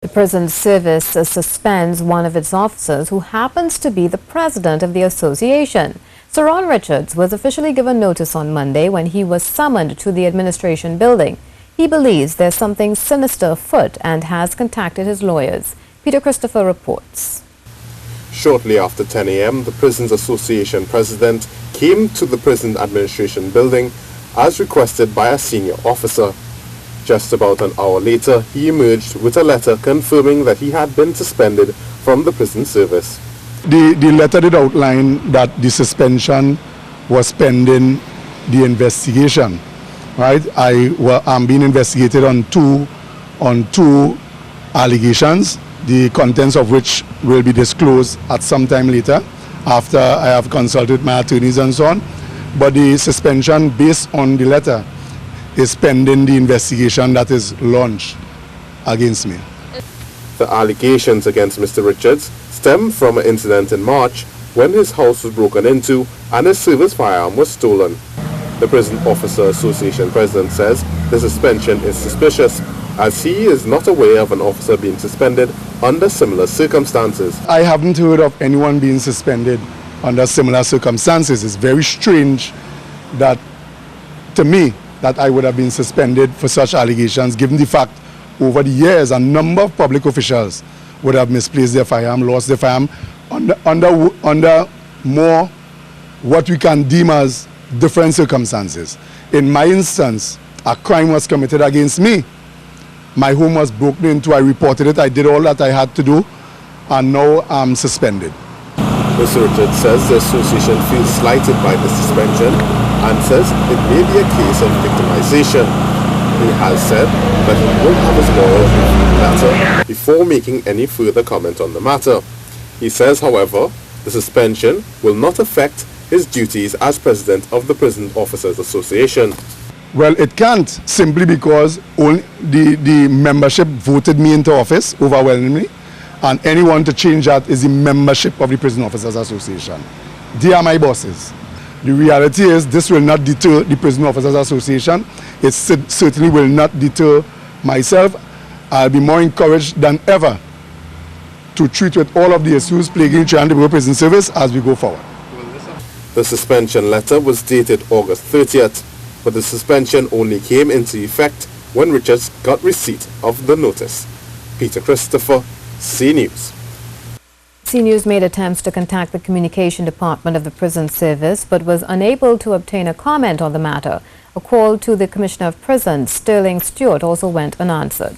The prison service suspends one of its officers who happens to be the president of the association. Sir Ron Richards was officially given notice on Monday when he was summoned to the administration building. He believes there's something sinister afoot and has contacted his lawyers. Peter Christopher reports. Shortly after 10 a.m., the Prisons Association president came to the prison administration building as requested by a senior officer. Just about an hour later, he emerged with a letter confirming that he had been suspended from the prison service. The letter did outline that the suspension was pending the investigation. Right? I'm being investigated on two allegations, the contents of which will be disclosed at some time later after I have consulted my attorneys and so on. But the suspension based on the letter is pending the investigation that is launched against me. The allegations against Mr. Richards stem from an incident in March when his house was broken into and his service firearm was stolen. The Prison Officer Association president says the suspension is suspicious as he is not aware of an officer being suspended under similar circumstances. I haven't heard of anyone being suspended under similar circumstances. It's very strange that, to me, that I would have been suspended for such allegations, given the fact over the years a number of public officials would have misplaced their firearm, lost their firearm under more what we can deem as different circumstances. In my instance, a crime was committed against me. My home was broken into, I reported it, I did all that I had to do, and now I'm suspended. Mr. Richards says the association feels slighted by the suspension and says it may be a case of victimization. He has said that he will have his lawyers review the matter before making any further comment on the matter. He says, however, the suspension will not affect his duties as president of the Prison Officers Association. Well, it can't, simply because only the membership voted me into office overwhelmingly, and anyone to change that is the membership of the Prison Officers Association. They are my bosses. The reality is this will not deter the Prison Officers Association. It certainly will not deter myself. I'll be more encouraged than ever to treat with all of the issues plaguing the prison service as we go forward. The suspension letter was dated August 30th, but the suspension only came into effect when Richards got receipt of the notice. Peter Christopher, C News. C News made attempts to contact the communication department of the prison service but was unable to obtain a comment on the matter. A call to the Commissioner of Prisons, Sterling Stewart, also went unanswered.